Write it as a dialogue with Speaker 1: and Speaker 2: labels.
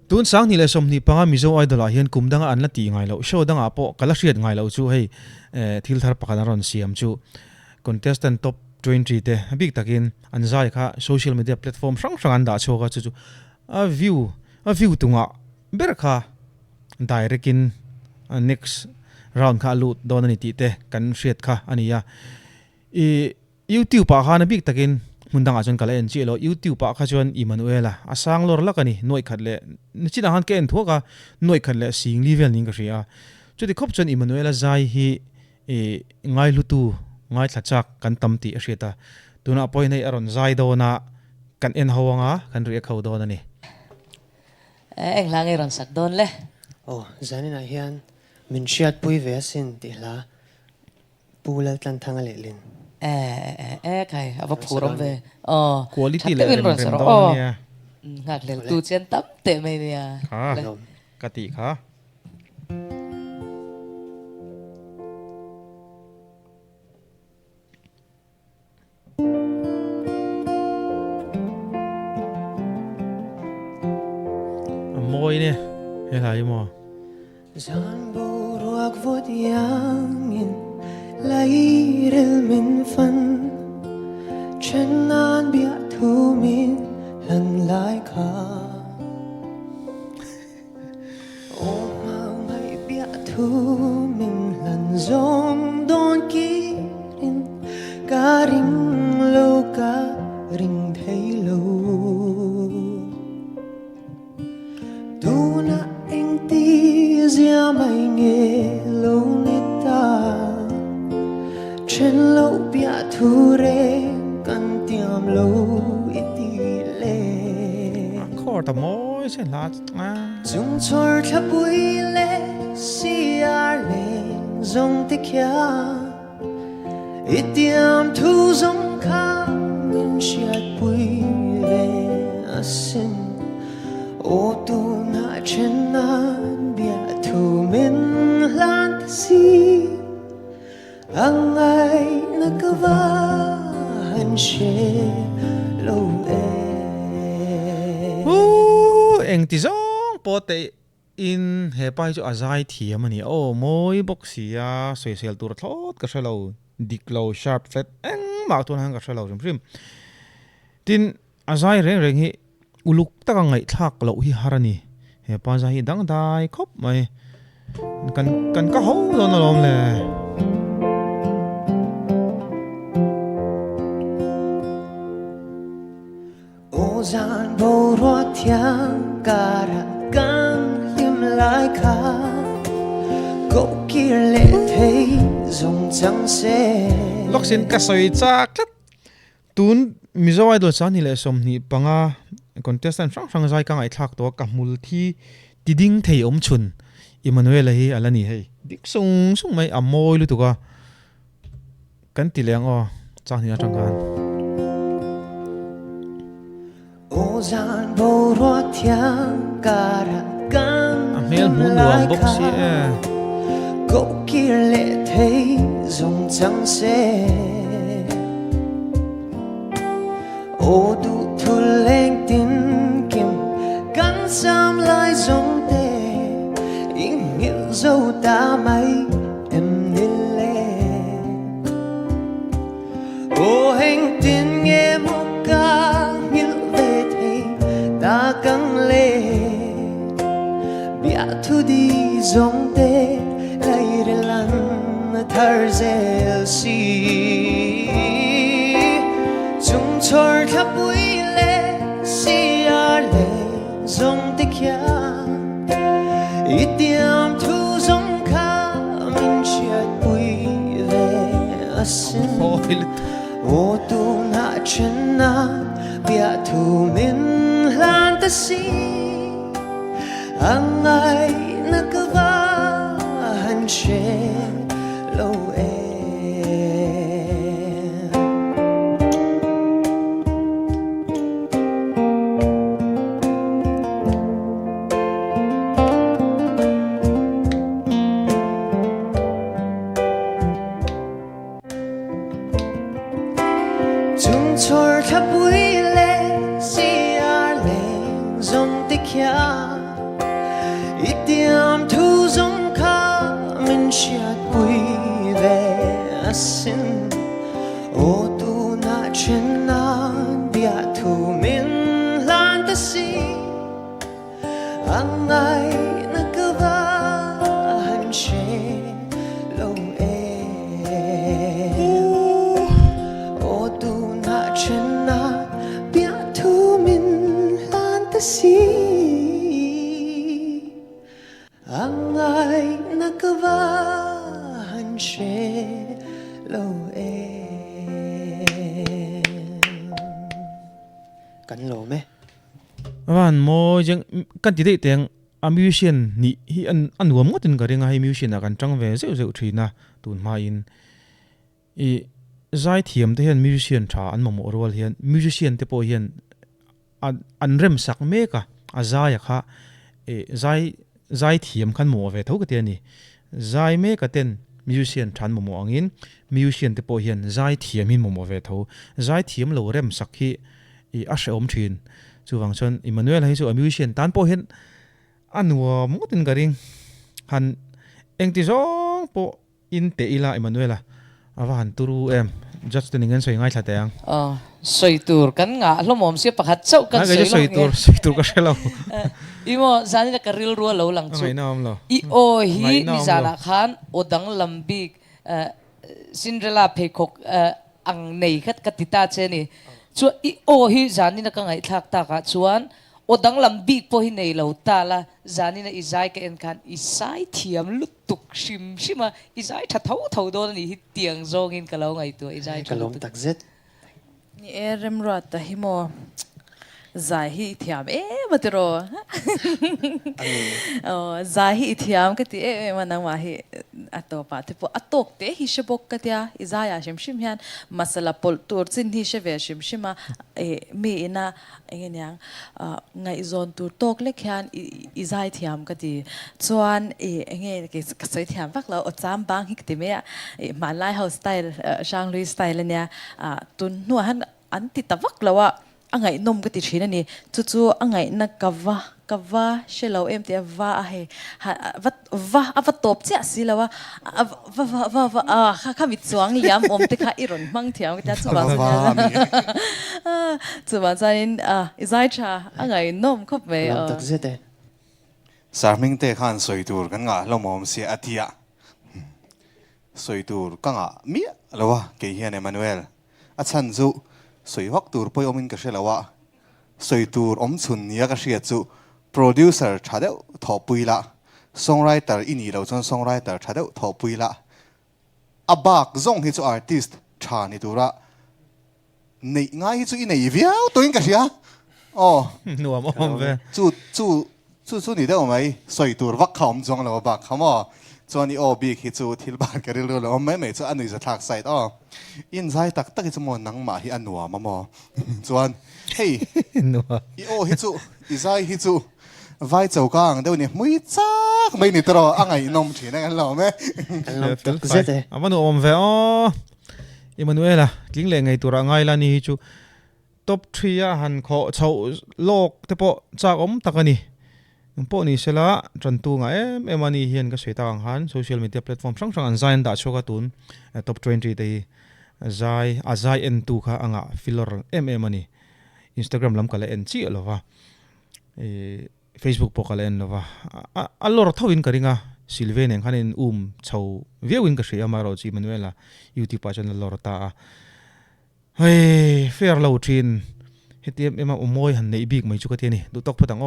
Speaker 1: tun sang ni le som ni panga mizo idol a hian kum danga an la ti ngai lo show danga po kala hriat ngai lo chu hei thil thar pakana ron siam chu contestant top 20 te big takin an zai kha social media platform sang an da choga chu a view tunga ber kha direct in next round kha lut don ani ti te kan hriat kha ania I YouTube pa kha na big takin mundanga chon kala en chi lo YouTube pa kha chon Emmanuel-a asang lor lakani noi khatle nichina han ken thoka noi khatle sing level ning ka ria chudi khop chon Emmanuel-a zai hi ngai lutu ngai thachak kan tamti a hriata tuna point nei aron zai do na kan en hawanga kan ri khau do na ni
Speaker 2: eng lang ron sak don le
Speaker 3: zanin a hian min hriat pui ve sin ti hla pulal tlan thanga le lin
Speaker 2: kai ava phuram ve
Speaker 1: quality le rem do nia
Speaker 2: Nghahhlelh tu chen tam te mai nia
Speaker 1: kati kha moi ne he lai mo
Speaker 3: zan bo ruak vot yangin lairel min fan chen nan bia thu min lan lai kha o ma mai bia thu min lan zong don ki rin ka ring lo ka ring thei lo tu na eng ti zia mai nge lo ni ta chen lo bia thu re kan thiam lo iti le
Speaker 1: kho ta moi se la
Speaker 3: chung chor tha pui le si ar le zong te kya itiam thu zong kha min shiat pui ve asin o tu na chen na bia thu min lan si ang ai na kava han she lo
Speaker 1: eng ti zong pote in he pai chu azai thiam ani moi boxia social tur thot ka shalo diklo sharp flat eng ma ton hang ka shalo rim tin azai reng hi uluk taka ngai thak lo hi harani he pa za hi dang dai khop mai kan ka ho don lom le
Speaker 3: o zan bo ro thiam kara kan lim lai kha ko kir le thei zong chang se
Speaker 1: loksin ka soi chak tun mizo idol cha ni le som ni panga contestant sang zai ka ngai thak to ka mul thi tiding thei om chun Emmanuel hi alani hei dik sung mai amoi lu tuka kan ti leng chang ni atang kan
Speaker 3: o zan bo ro thiam kara kan
Speaker 1: mel mun nuam boxi
Speaker 3: ko kir le thei zong chang se o du thu leng tin kim kan sam lai zong te in ngil zo ta mai em ni le o heng tin nghe mo ka ngil ve thei ta căng le bia thu đi zong te lai re lan thar zel si chung chor tha pui le si ar le zong te kya itiam thu zong kha min chiat pui ve asin o tu na chen na bia thu min lan ta si ang ai na kava han she lo chung chor tha pui le si ar le zong te kya ít thiam thu giống khá mình siết bụi về xin ô tu na trên na bia thu mình lan ta si ang ai na cơ va hành chế lâu ô tu na trên na bia thu mình lan ta si ang ai na cơ va hành chế lâu cắn lỗ mẹ
Speaker 1: van mo jeng kan ti dei teng a musician ni hi an nuam ngotin ka ringa hi musician a kan tang ve zeu zeu thina tun ma in I zai thiam te hian musician tha an momo rol hian musician te po hian an rem sak me ka a zai kha zai thiam khan mo ve tho ka te ni zai me ka ten musician than momo angin musician te po hian zai thiam hin momo ve tho zai thiam lo rem sak hi a hre om thin chu wang chon Emmanuel hi chu a musician tan po hian anwa motin garing han engti zong po in te ila Emmanuel awa han turu em just the ningen soi ngai thla teang
Speaker 2: soi tur kan nga hlomom se pakhat chau kan
Speaker 1: soi tur ka shelo
Speaker 2: imo zani na karil ru lo lang chu
Speaker 1: ngai nam lo
Speaker 2: I o hi mi zala khan odang lambik Cinderella phekok ang nei khat katita che ni chu I o hi zani na ka ngai thak ta ka chuan odang lambik po hi nei lo ta la zani na izai ka en khan isai thiam lutuk shim shima izai tha thau do ni hi tiang zong in ka lo ngai tu izai
Speaker 3: kalom tak zet
Speaker 4: ni erem ro ta himo zai hi thiam matero zai hi thiam ka ti manang wa hi atopa te po atok te hi shebok ka tia izaya shim shim hian masala pol tur chin hi she ve shim shima mi ina engeniang ngai zon tur tok le khan izai thiam ka ti chuan enge ke kasoi thiam vak lo ocham bang hi ti me malai house style shang lui style nia tun nu han an ti tawak lawa angai nom ka ti thina ni chu angai na kawa shelo em te va a he va ava top cha silawa va kha mi chuang liam om te kha iron mang thiam ka chu ba zain izai cha angai nom khop ve
Speaker 3: tak zet
Speaker 5: sarming te khan soitur kan nga lomom si atia soitur kanga mi lawa ke hian Emmanuel a chan zu soiwak tur poi omin ka shelawa soitur om chun nia ka hria chu producer thadeu thopuila songwriter ini lo chon songwriter thadeu thopuila abak zong hi chu artist thani tura nei ngai hi chu i nei viau toin ka hria
Speaker 1: nuam om ve
Speaker 5: chu ni deu mai soitur wak khom jong lo bak khamo chuan I bik hi chu thilban ka ril lo mai chu anui za thak side in zai tak tak chu mo nang ma hi anwa ma mo chuan hey
Speaker 1: nuwa
Speaker 5: hi chu I zai hi chu vai chau kang deu ni mui chak mai ni tro angai nom thina kan lo me
Speaker 3: kalom tak zet
Speaker 1: amanu om ve Emmanuel tling le ngai tura ngai la ni hi chu top 3 a han kho chau lok te po chak om takani po ni sela trantu nga em ani hian ka sweta ang han social media platform sang an zain da choka tun top 20 te azai n2 kha anga filor ani Instagram lam kala en chi lova Facebook po kala en lova alor thawin karinga silven en khanin chau viewin ka shria maro chi Manuela YouTube pa channel lor ta hey fair low thin hetiam ema umoi han nei big mai chu ka te ni du tok phatang